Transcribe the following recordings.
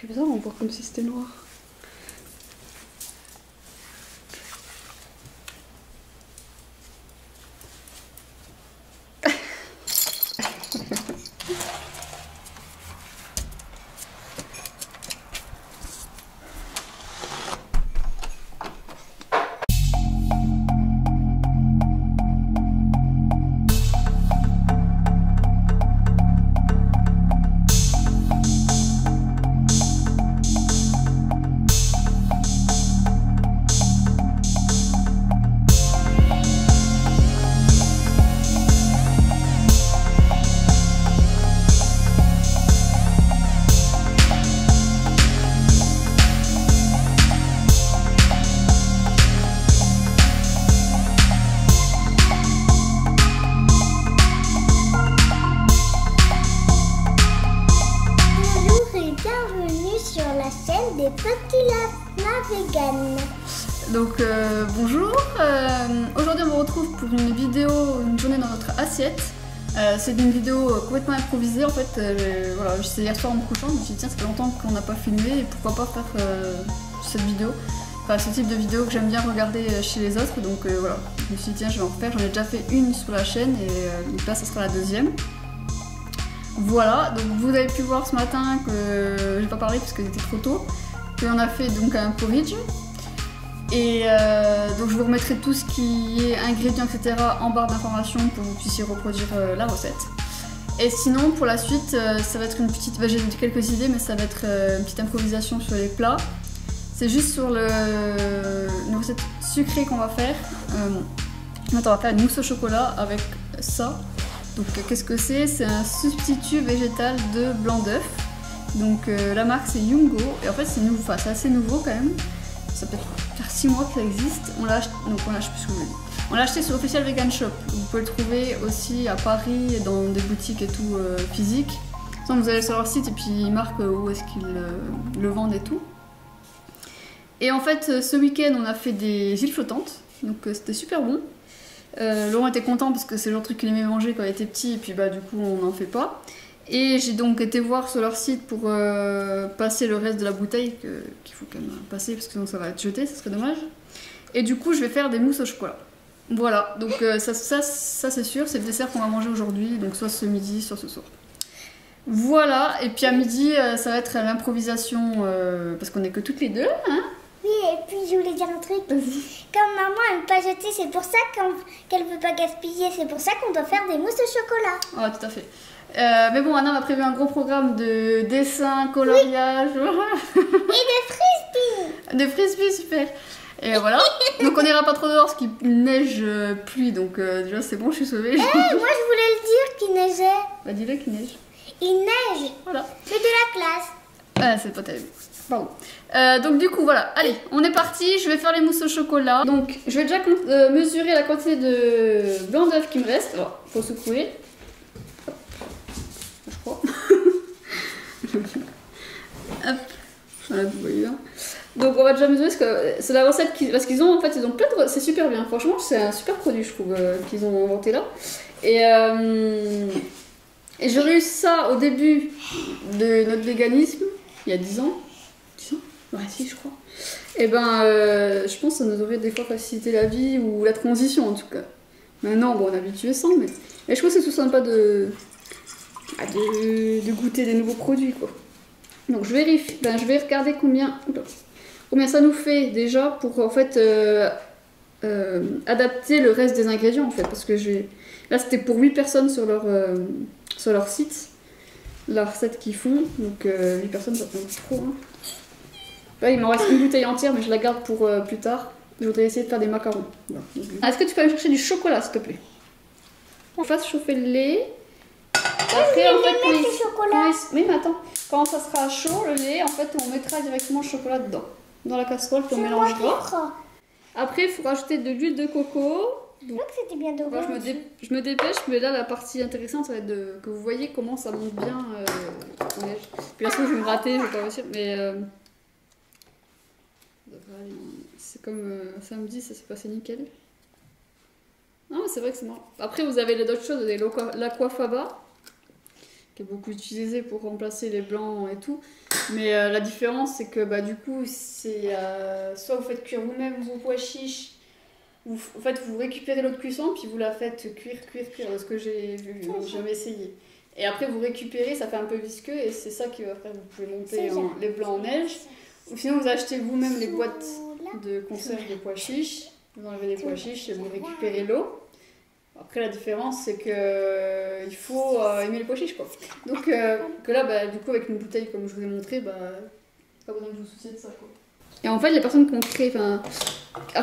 bizarre, on voit comme si c'était noir. Des petits lapins véganes. Donc bonjour, aujourd'hui on vous retrouve pour une vidéo, une journée dans notre assiette. C'est une vidéo complètement improvisée en fait. Voilà, c'est hier soir en me couchant, je me suis dit tiens ça fait longtemps qu'on n'a pas filmé et pourquoi pas faire cette vidéo. Enfin ce type de vidéo que j'aime bien regarder chez les autres, donc voilà, je me suis dit tiens je vais en refaire, j'en ai déjà fait une sur la chaîne et donc là ça sera la deuxième. Voilà, donc vous avez pu voir ce matin que j'ai pas parlé parce que c'était trop tôt, qu'on a fait donc un porridge. Et donc je vous remettrai tout ce qui est ingrédients etc en barre d'informations pour que vous puissiez reproduire la recette. Et sinon pour la suite ça va être une petite, j'ai quelques idées mais ça va être une petite improvisation sur les plats. C'est juste sur une recette sucrée qu'on va faire. Maintenant on va faire une mousse au chocolat avec ça. Donc qu'est-ce que c'est? C'est un substitut végétal de blanc d'œuf. Donc la marque c'est Yungo et en fait c'est nouveau, enfin c'est assez nouveau quand même. Ça peut faire 6 mois que ça existe. On l'a acheté, donc on l'a acheté sur Official Vegan Shop. Vous pouvez le trouver aussi à Paris dans des boutiques et tout physiques. Sinon vous allez sur leur site et puis ils marquent où est-ce qu'ils le vendent et tout. Et en fait ce week-end on a fait des îles flottantes. Donc c'était super bon. Laurent était content parce que c'est le genre de truc qu'il aimait manger quand il était petit et puis bah du coup on n'en fait pas. Et j'ai donc été voir sur leur site pour passer le reste de la bouteille qu'il faut quand même passer parce que sinon ça va être jeté, ça serait dommage. Et du coup je vais faire des mousses au chocolat. Voilà, donc ça c'est sûr, c'est le dessert qu'on va manger aujourd'hui, donc soit ce midi, soit ce soir. Voilà, et puis à midi ça va être l'improvisation parce qu'on est que toutes les deux, hein. Oui, et puis je voulais dire un truc. Comme maman aime pas jeter, c'est pour ça qu'elle veut pas gaspiller. C'est pour ça qu'on doit faire des mousses au chocolat. Ah, tout à fait. Mais bon, Anna m'a prévu un gros programme de dessin, coloriage. Oui. Et des frisbees. Des frisbees, super. Et voilà. Donc on ira pas trop dehors parce qu'il neige, pluie. Donc déjà c'est bon, je suis sauvée. Moi je voulais le dire qu'il neigeait. Bah dis-le qu'il neige. Il neige. Voilà. C'est de la classe. Ah, c'est pas terrible. Pardon. Donc du coup voilà, allez, on est parti, je vais faire les mousses au chocolat. Donc je vais déjà mesurer la quantité de blanc d'œuf qui me reste. Alors, faut secouer. Hop. Je crois. Hop. Voilà, vous voyez bien. Donc on va déjà mesurer parce que c'est la recette parce qu'ils ont en fait ils ont plein de c'est super bien. Franchement c'est un super produit je trouve qu'ils ont inventé là. Et j'aurais eu ça au début de notre véganisme il y a 10 ans. Ouais, si, je crois. Et ben, je pense que ça nous aurait des fois facilité la vie ou la transition en tout cas. Maintenant, bon, on est habitué sans, mais je trouve que c'est tout sympa de goûter des nouveaux produits quoi. Donc je vérifie, je vais regarder combien ça nous fait déjà pour en fait adapter le reste des ingrédients en fait. Parce que là c'était pour 8 personnes sur leur site, la recette qu'ils font. Donc 8 personnes ça fait trop. Hein. Là, il m'en reste une bouteille entière, mais je la garde pour plus tard. Je voudrais essayer de faire des macarons. Voilà. Est-ce que tu peux aller chercher du chocolat, s'il te plaît? On fasse chauffer le lait. Après, en fait, oui, mais attends. Quand ça sera chaud, le lait, en fait, on mettra directement le chocolat dedans. Dans la casserole, puis on mélangera. Après, il faut rajouter de l'huile de coco. Donc, c'était bien doré. Je me dépêche, mais là, la partie intéressante, ça va être que vous voyez comment ça monte bien. Puis là, je vais me rater, je vais pas réussir, mais... c'est comme samedi, ça s'est passé nickel. Non, mais c'est vrai que c'est marrant. Après, vous avez d'autres choses, vous avez l'Aquafaba, qui est beaucoup utilisé pour remplacer les blancs et tout. Mais la différence, c'est que du coup, c'est soit vous faites cuire vous-même vos pois chiches, en fait, vous récupérez l'eau de cuisson, puis vous la faites cuire, ce que j'ai vu, j'ai jamais essayé. Et après, vous récupérez, ça fait un peu visqueux, et c'est ça qui va faire que vous pouvez monter les blancs en neige. Ou sinon, vous achetez vous-même les boîtes de conserve de pois chiches, vous enlevez les pois chiches et vous récupérez l'eau. Après, la différence, c'est que il faut aimer les pois chiches, quoi. Donc, que là, du coup, avec une bouteille, comme je vous ai montré, pas besoin de vous soucier de ça, quoi. Et en fait, les personnes qui ont créé, alors,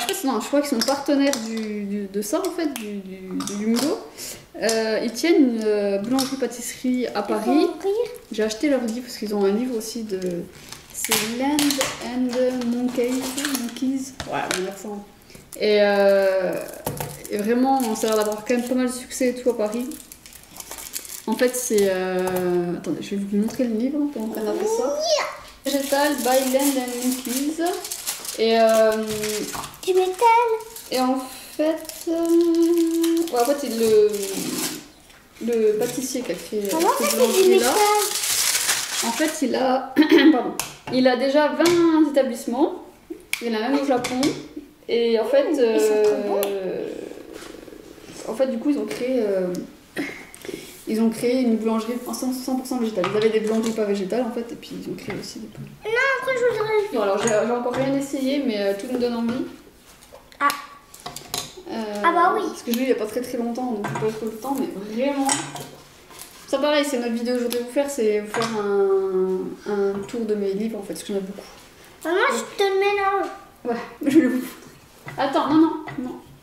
je crois qu'ils sont partenaires de ça, en fait, du Yumgo. Ils tiennent une boulangerie-pâtisserie à Paris. J'ai acheté leur livre, parce qu'ils ont un livre aussi c'est Land and Monkeys. Ouais, mon accent. Et vraiment, ça a l'air d'avoir quand même pas mal de succès et tout à Paris. En fait, c'est... Attendez, je vais vous montrer le livre pendant qu'on a fait ça. Végétal by Land and Monkeys. Et... du métal. Et en fait... en fait, le pâtissier qui a créé cette boulangerie-là, en fait, il a... Pardon. Il a déjà 20 établissements. Il y en a même au Japon. Et en fait... du coup, ils ont créé une boulangerie 100% végétale. Ils avaient des boulangeries pas végétales en fait, et puis ils ont créé aussi des boulangeries. Non, après je voudrais. Non, alors j'ai encore rien essayé, mais tout me donne envie. Ah. Bah oui. Parce que je l'ai il n'y a pas très longtemps, donc j'ai pas eu trop le temps, mais vraiment. Ça pareil, c'est notre vidéo que je voudrais vous faire, c'est vous faire un tour de mes livres en fait, parce que j'en ai beaucoup. Maman, je te le mélange. Ouais, je vais vous. Attends, non,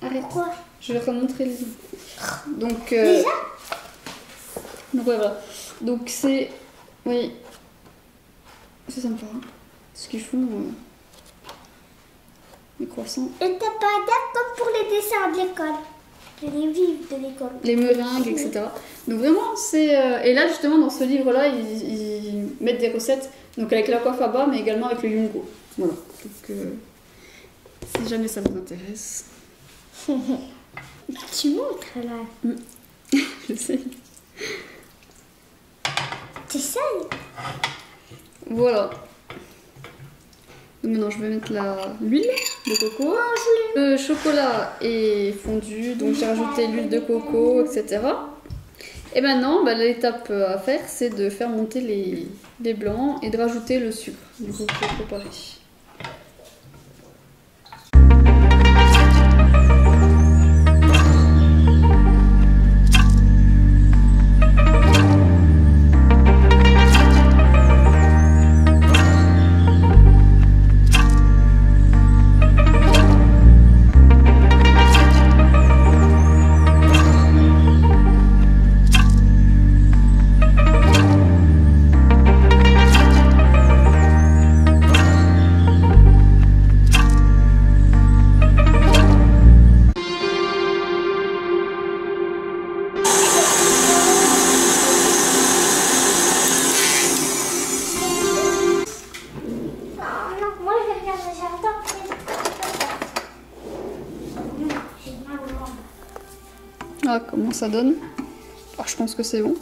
arrête. Pourquoi? Je vais te montrer le livre. Donc. Déjà? Donc ouais, voilà. Donc c'est... Oui. C'est sympa. Hein. Ce qu'ils font... les croissants. Et t'as pas d'adapte comme pour les dessins de l'école. Les livres de l'école. Les meringues, etc. Donc vraiment, c'est... Et là, justement, dans ce livre-là, ils mettent des recettes. Donc avec la coiffe à bas, mais également avec le Yumgo. Voilà. Donc si jamais ça vous intéresse. Tu montres là. Je sais. T'essayes? Voilà. Donc maintenant je vais mettre l'huile de coco. Le chocolat est fondu, donc j'ai rajouté l'huile de coco, etc. Et maintenant, l'étape à faire, c'est de faire monter les blancs et de rajouter le sucre du coup pour préparer. Ah, comment ça donne? Ah, je pense que c'est bon.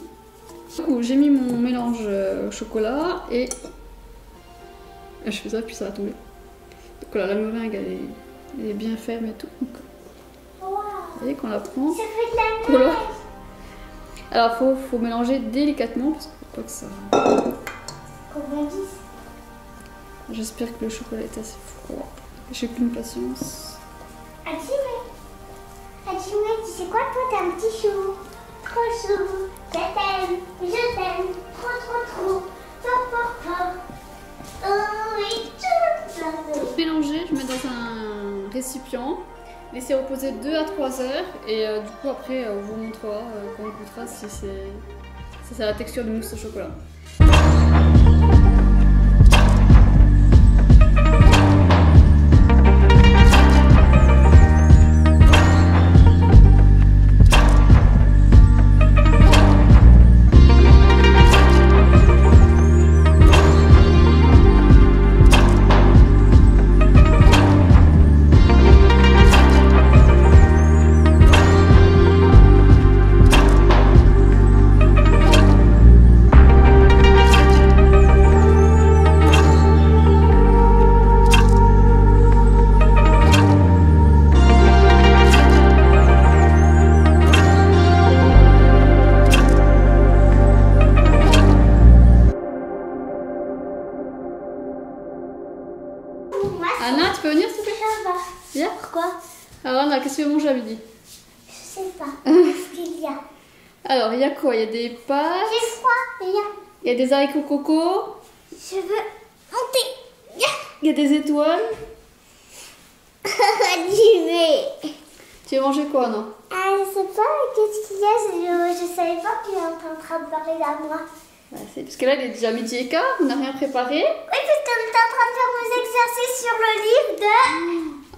J'ai mis mon mélange au chocolat et je fais ça puis ça va tomber. Donc voilà, la meringue elle est bien ferme et tout. Donc, vous voyez qu'on la prend. Ça fait de la neige. Voilà. Alors faut mélanger délicatement parce qu'il faut pas que ça... J'espère que le chocolat est assez froid. J'ai qu'une patience. Adjumé, tu sais quoi, toi t'es un petit chou. Trop chou. Je t'aime. Trop, fort. Oh oui, tout. Mélanger, je mets dans un récipient, laisser reposer 2 à 3 heures et du coup après on vous montrera quand on goûtera si c'est la texture du mousse au chocolat. Alors Anna, qu'est-ce que tu veux manger à midi? Je sais pas. Qu'est-ce qu'il y a? Alors, il y a quoi? Il y a des pâtes. J'ai froid. Il y a des haricots coco. Je veux monter. Il y a des étoiles. J'y vais. Tu veux manger quoi, non? Ah, je sais pas, qu'est-ce qu'il y a? Je savais pas qu'il était en train de parler à moi. Bah, c'est parce que là, il est déjà midi et quart, on n'a rien préparé. Oui, parce qu'on était en train de faire nos exercices sur le livre de...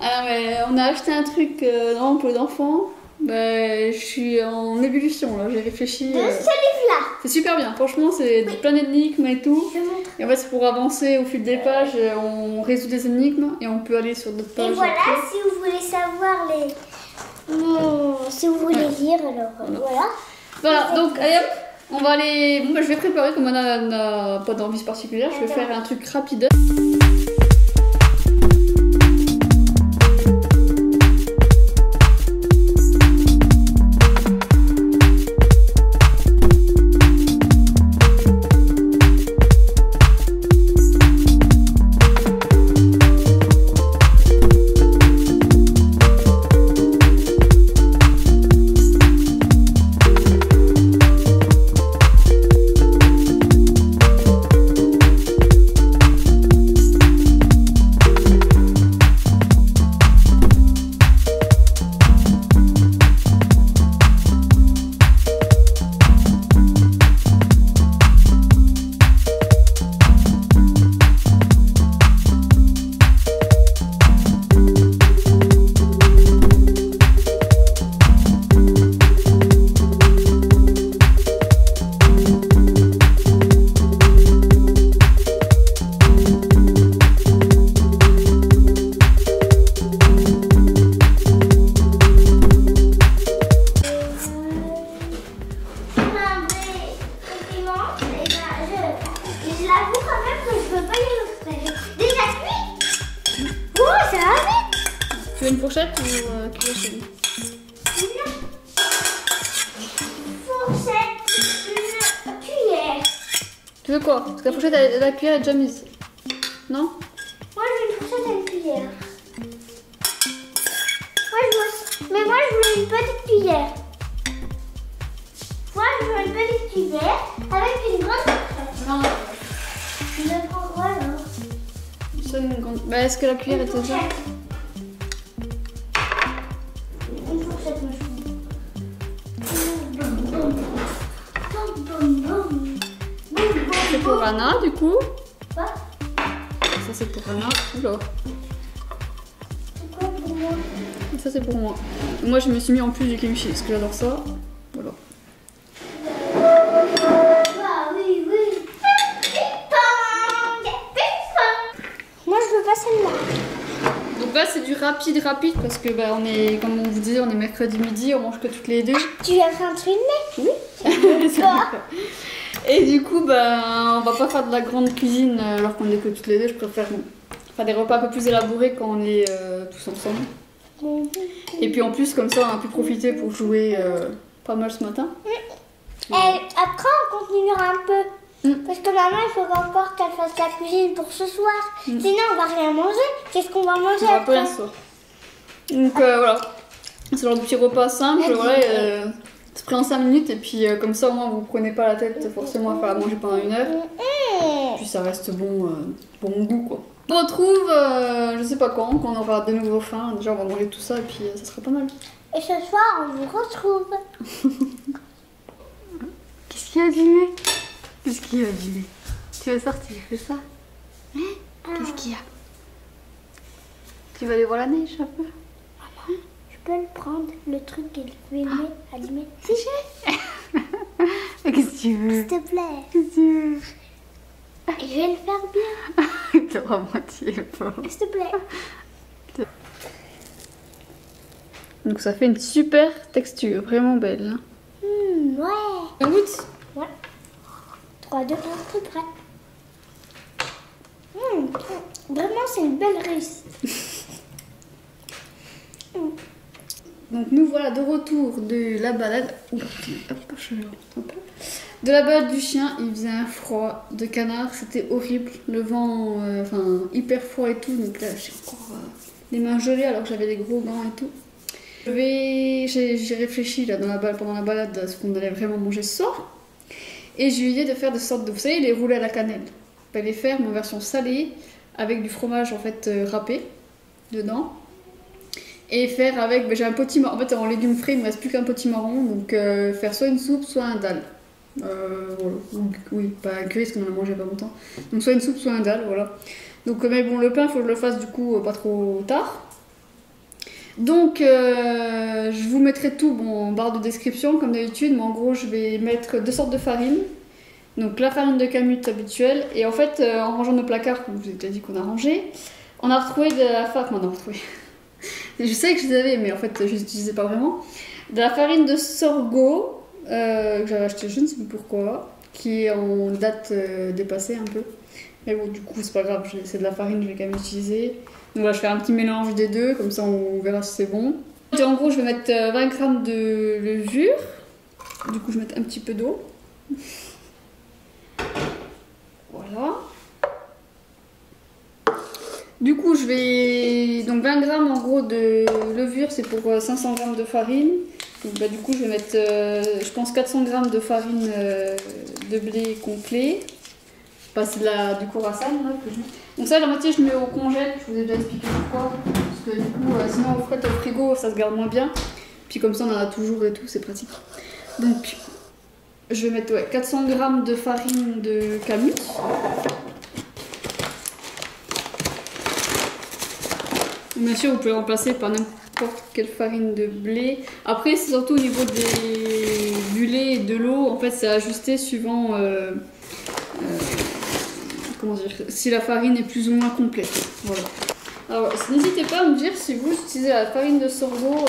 Alors, mais on a acheté un truc non, pour les enfants. Bah, je suis en ébullition, là, j'ai réfléchi. De ce livre-là. C'est super bien, franchement, c'est plein d'énigmes et tout. Je montre. Et en fait, c'est pour avancer au fil des pages, on résout des énigmes et on peut aller sur d'autres pages. Et voilà, après. si vous voulez savoir les... si vous voulez lire, alors voilà. Voilà, donc allez hop, on va aller. Bon, bah, je vais préparer, comme on n'a pas d'envie particulière, je vais faire un truc rapide. Tu veux une fourchette ou cuillère chérie? Fourchette, une cuillère. Tu veux quoi? Parce que la fourchette, la cuillère est déjà mise. Non? Moi, j'ai une fourchette et une cuillère. Mais moi, je voulais une petite cuillère. Moi, je veux une petite cuillère avec une grande fourchette. Non. Je vais prendre quoi, alors? Seule une grande. Bah, est-ce que la cuillère Une était déjà? fourchette. Une fourchette, moi, je C'est pour Anna, du coup. Quoi? Ça, c'est pour Anna. Oula. C'est quoi pour moi? Et ça, c'est pour moi. Et moi, je me suis mis en plus du kimchi parce que j'adore ça. Voilà. Ah oui, oui. Ping-pong. Ping-pong. Moi, je veux pas celle-là. Donc là, c'est du rapide parce que bah, on est, comme on vous disait, on est mercredi midi, on mange que toutes les deux. Tu as fait un truc de nez? Oui. Pas. Et du coup, bah, on va pas faire de la grande cuisine alors qu'on est que toutes les deux. Je préfère faire des repas un peu plus élaborés quand on est tous ensemble. Et puis en plus, comme ça, on a pu profiter pour jouer pas mal ce matin. Et après, on continuera un peu. Parce que maman, il faut encore qu'elle fasse la cuisine pour ce soir. Sinon, on va rien manger. Qu'est-ce qu'on va manger On va après? pas ce soir. Donc voilà. C'est genre de petit repas simple. Voilà, c'est pris en 5 minutes. Et puis comme ça, au moins, vous prenez pas la tête forcément à faire à manger pendant 1 heure. Puis ça reste bon goût, quoi. On retrouve, je sais pas quand on aura de nouveau faim. Déjà, on va manger tout ça et puis ça sera pas mal. Et ce soir, on vous retrouve. Qu'est-ce qu'il y a du lait? Qu'est-ce qu'il y a du lait? Tu vas sortir, c'est ça? Qu'est-ce qu'il y a? Tu vas aller voir la neige un peu? Maman, je peux le prendre, le truc et le filmer, allumer? Si. Qu'est-ce que tu veux? S'il te plaît. Qu'est-ce que tu veux? Je vais le faire bien. T'auras moitié pas. S'il te plaît. Donc ça fait une super texture, vraiment belle. Ouais. On goûte? Ouais. 3, 2, 1, c'est prêt. Vraiment, c'est une belle réussite. Donc nous voilà de retour de la balade. Ouh, hop, je un peu. De la balade du chien, il faisait un froid de canard, c'était horrible. Le vent, hyper froid et tout. Donc là, j'ai encore les mains gelées alors que j'avais des gros gants et tout. J'ai réfléchi là, pendant la balade à ce qu'on allait vraiment manger ce soir. Et j'ai eu l'idée de faire des sortes de, vous savez, les roulés à la cannelle. Je vais les faire mais en version salée, avec du fromage en fait râpé dedans. Et faire avec, j'ai un potimarron, en fait en légumes frais il me reste plus qu'un potimarron, donc faire soit une soupe, soit un dalle. Voilà. Oui, pas un curry parce qu'on en a mangé pas longtemps. Donc soit une soupe, soit un dalle, voilà. Donc mais bon, le pain, il faut que je le fasse du coup pas trop tard. Donc je vous mettrai tout en barre de description comme d'habitude, mais en gros je vais mettre 2 sortes de farine. Donc la farine de Kamut habituelle, et en fait en rangeant nos placards, comme je vous ai déjà dit qu'on a rangé, on a retrouvé de la farine, on a retrouvé. Je sais que je les avais, mais en fait je les utilisais pas vraiment. De la farine de sorgho que j'avais acheté, je ne sais plus pourquoi, qui est en date dépassée un peu. Mais bon, du coup c'est pas grave, c'est de la farine, je vais quand même utiliser. Donc là je fais un petit mélange des deux, comme ça on verra si c'est bon. Et en gros je vais mettre 20 g de levure. Du coup je vais mettre un petit peu d'eau. Voilà. Du coup je vais... Donc 20 g en gros de levure, c'est pour 500 g de farine. Donc bah, du coup je vais mettre je pense 400 g de farine de blé complet. Bah, c'est du Khorasan là que je mets. Donc ça la moitié je mets au congèle, je vous ai déjà expliqué pourquoi. Parce que du coup sinon au frais au frigo ça se garde moins bien. Puis comme ça on en a toujours et tout, c'est pratique. Donc je vais mettre 400 g de farine de Kamut. Bien sûr vous pouvez remplacer par n'importe quelle farine de blé. Après c'est surtout au niveau du lait et de l'eau, en fait c'est ajusté suivant comment dire, si la farine est plus ou moins complète. Voilà. Alors n'hésitez pas à me dire si vous utilisez la farine de sorgho,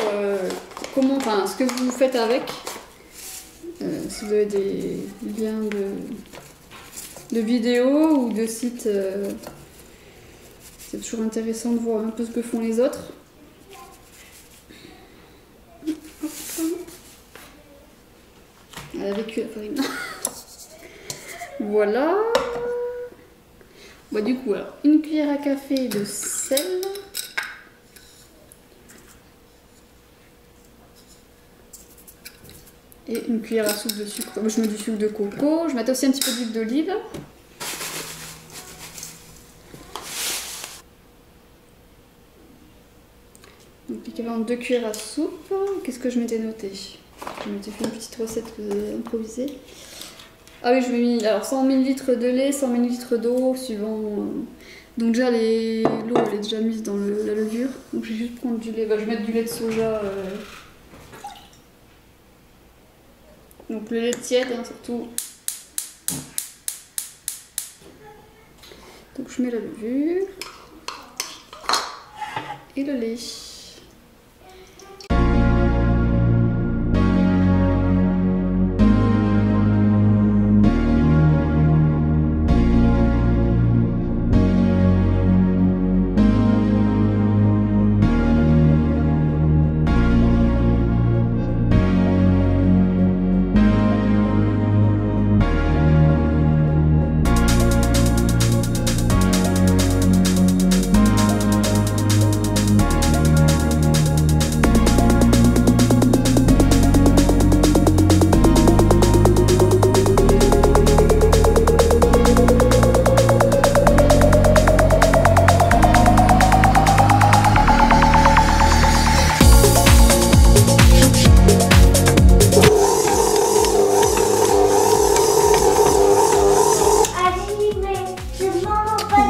ce que vous faites avec. Si vous avez des liens de vidéos ou de sites, c'est toujours intéressant de voir un peu ce que font les autres. Elle a vécu la farine. Voilà. Bah, du coup, alors, une cuillère à café de sel. Et une cuillère à soupe de sucre. Moi, je mets du sucre de coco. Je mets aussi un petit peu d'huile d'olive. Donc, l'équivalent de 2 cuillères à soupe. Qu'est-ce que je m'étais noté? Je m'étais fait une petite recette improvisée. Ah oui, je vais mis alors 100 ml de lait, 100 ml d'eau, suivant. Donc déjà l'eau elle est déjà mise dans la levure. Donc je vais juste prendre du lait. Bah, je vais mettre du lait de soja. Donc le lait tiède hein, surtout. Donc je mets la levure et le lait.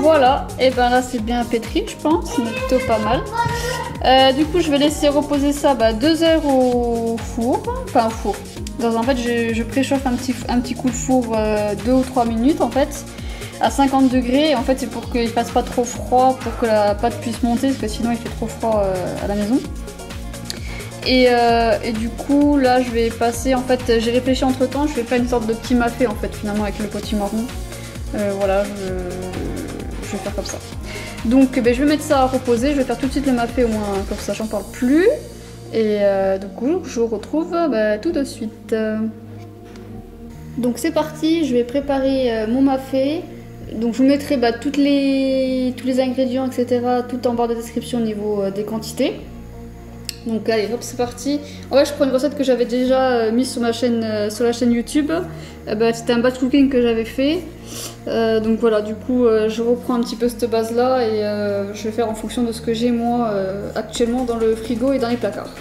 Voilà, et ben là c'est bien pétri je pense, c'est plutôt pas mal. Du coup je vais laisser reposer ça 2 heures au four, enfin au four. En fait je préchauffe un petit coup de four 2 ou 3 minutes en fait, à 50 degrés. En fait c'est pour qu'il fasse pas trop froid, pour que la pâte puisse monter, parce que sinon il fait trop froid à la maison. Et du coup là je vais passer, en fait j'ai réfléchi entre temps, je vais faire une sorte de petit mafé en fait finalement avec le potimarron. Voilà, je vais faire comme ça. Donc je vais mettre ça à reposer, je vais faire tout de suite le mafé au moins, comme ça j'en parle plus. Et du coup je vous retrouve tout de suite. Donc c'est parti, je vais préparer mon mafé. Donc je vous mettrai tous les ingrédients etc. tout en barre de description au niveau des quantités. Donc allez, hop, c'est parti. En fait, je prends une recette que j'avais déjà mise sur ma chaîne, sur la chaîne YouTube. C'était un batch cooking que j'avais fait. Donc voilà, du coup, je reprends un petit peu cette base-là et je vais faire en fonction de ce que j'ai moi actuellement dans le frigo et dans les placards.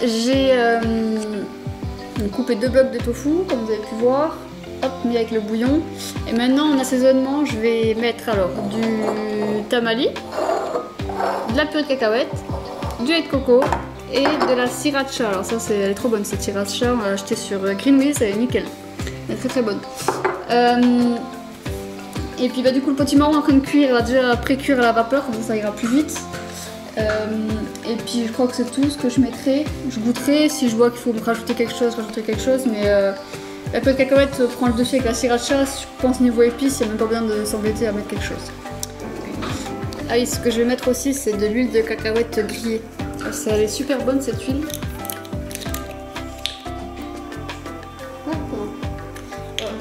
J'ai coupé 2 blocs de tofu, comme vous avez pu voir, hop, mis avec le bouillon. Et maintenant en assaisonnement, je vais mettre alors du tamali, de la purée de cacahuètes, du lait de coco et de la sriracha. Alors ça, elle est trop bonne cette sriracha, on l'a achetée sur Greenwiz, elle est nickel, elle est très très bonne. Et puis du coup le potimarron est en train de cuire, il va déjà pré-cuire à la vapeur, comme ça ira plus vite. Et puis je crois que c'est tout ce que je mettrai. Je goûterai, si je vois qu'il faut me rajouter quelque chose, rajouter quelque chose, mais la purée de cacahuètes prend le dessus avec la sriracha. Je pense niveau épices, il n'y a même pas besoin de s'embêter à mettre quelque chose. Ah oui, ce que je vais mettre aussi, c'est de l'huile de cacahuète grillée. Elle est super bonne cette huile.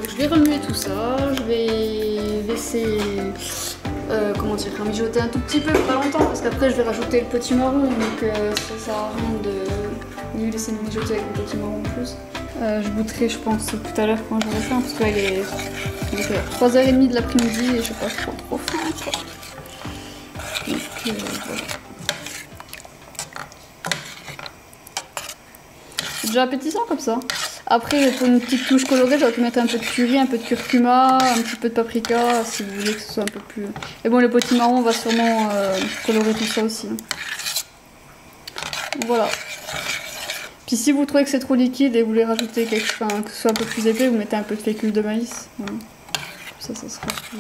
Je vais remuer tout ça, je vais laisser mijoter un tout petit peu, pas longtemps, parce qu'après je vais rajouter le potimarron, donc ça sert à rien de lui laisser mijoter avec le potimarron en plus. Je goûterai, je pense, tout à l'heure quand j'aurai faim, parce qu'il est 3h30 de l'après-midi et je sais pas, je prends trop faim. Donc voilà. C'est déjà appétissant comme ça. Après, pour une petite touche colorée, j'aurais pu mettre un peu de curry, un peu de curcuma, un petit peu de paprika, si vous voulez que ce soit un peu plus... Et bon, le potimarron va sûrement colorer tout ça aussi. Voilà. Puis si vous trouvez que c'est trop liquide et vous voulez rajouter quelque chose, que ce soit un peu plus épais, vous mettez un peu de fécule de maïs. Voilà. Ça sera plus...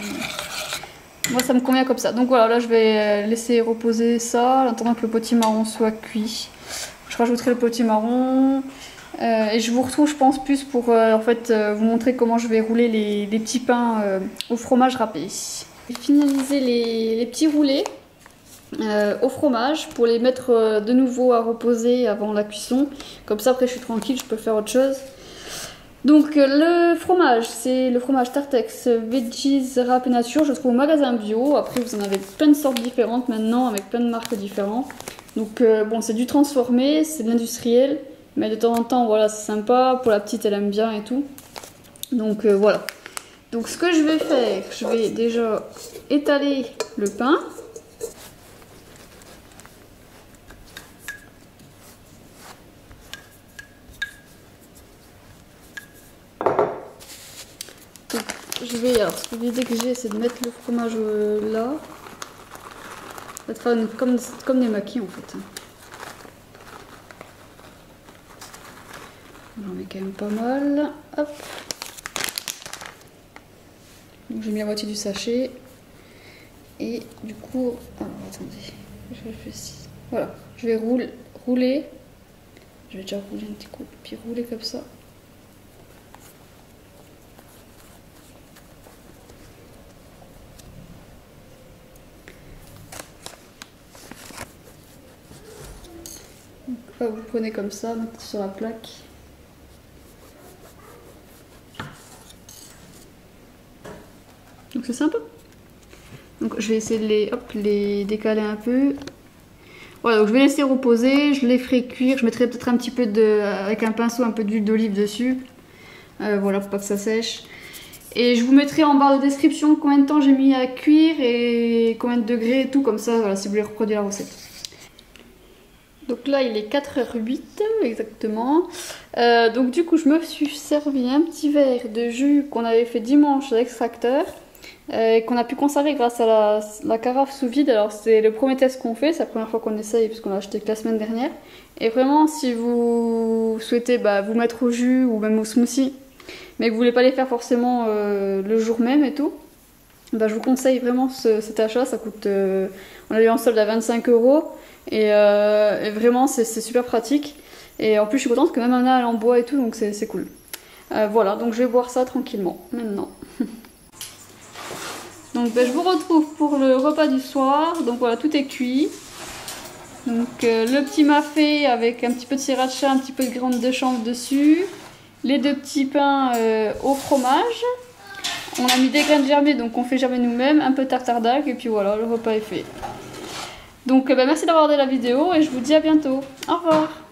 Moi, ça me convient comme ça. Donc voilà, là, je vais laisser reposer ça, en attendant que le potimarron soit cuit. Je rajouterai le potimarron. Et je vous retrouve, je pense, plus pour en fait, vous montrer comment je vais rouler les petits pains au fromage râpé. J'ai finalisé les petits roulés au fromage pour les mettre de nouveau à reposer avant la cuisson. Comme ça, après, je suis tranquille, je peux faire autre chose. Donc le fromage, c'est le fromage Tartex Veggies Râpé Nature, je le trouve au magasin bio. Après vous en avez plein de sortes différentes maintenant avec plein de marques différentes. Donc bon, c'est du transformé, c'est de l'industriel, mais de temps en temps voilà, c'est sympa, pour la petite elle aime bien et tout. Donc voilà. Donc ce que je vais faire, je vais déjà étaler le pain. Alors l'idée que j'ai, c'est de mettre le fromage là. Ça va être comme des maquis en fait. J'en mets quand même pas mal. Hop. Donc j'ai mis la moitié du sachet. Et du coup, alors attendez, je réfléchis. Voilà, je vais rouler. Je vais déjà rouler un petit coup, puis rouler comme ça. Vous prenez comme ça, mettez sur la plaque. Donc c'est sympa. Donc je vais essayer de les décaler un peu. Voilà, donc je vais laisser reposer, je les ferai cuire. Je mettrai peut-être un petit peu avec un pinceau un peu d'huile d'olive dessus. Voilà, pour pas que ça sèche. Et je vous mettrai en barre de description combien de temps j'ai mis à cuire et combien de degrés et tout, comme ça, voilà, si vous voulez reproduire la recette. Donc là il est 4h08 exactement. Donc du coup je me suis servi un petit verre de jus qu'on avait fait dimanche à l'extracteur. Qu'on a pu conserver grâce à la carafe sous vide. Alors c'est le premier test qu'on fait, c'est la première fois qu'on essaye puisqu'on l'a acheté que la semaine dernière. Et vraiment si vous souhaitez vous mettre au jus ou même au smoothie, mais que vous voulez pas les faire forcément le jour même et tout, je vous conseille vraiment cet achat. Ça coûte, on l'a eu en solde à 25 €. Et vraiment c'est super pratique. Et en plus je suis contente que même on a en bois et tout, donc c'est cool. Voilà, donc je vais boire ça tranquillement maintenant. Donc je vous retrouve pour le repas du soir. Donc voilà, tout est cuit. Donc le petit mafé avec un petit peu de sriracha, un petit peu de graines de chanvre dessus. Les deux petits pains au fromage. On a mis des graines germées, donc on fait germer nous-mêmes. Un peu de tartare d'algues et puis voilà, le repas est fait. Donc merci d'avoir regardé la vidéo et je vous dis à bientôt. Au revoir.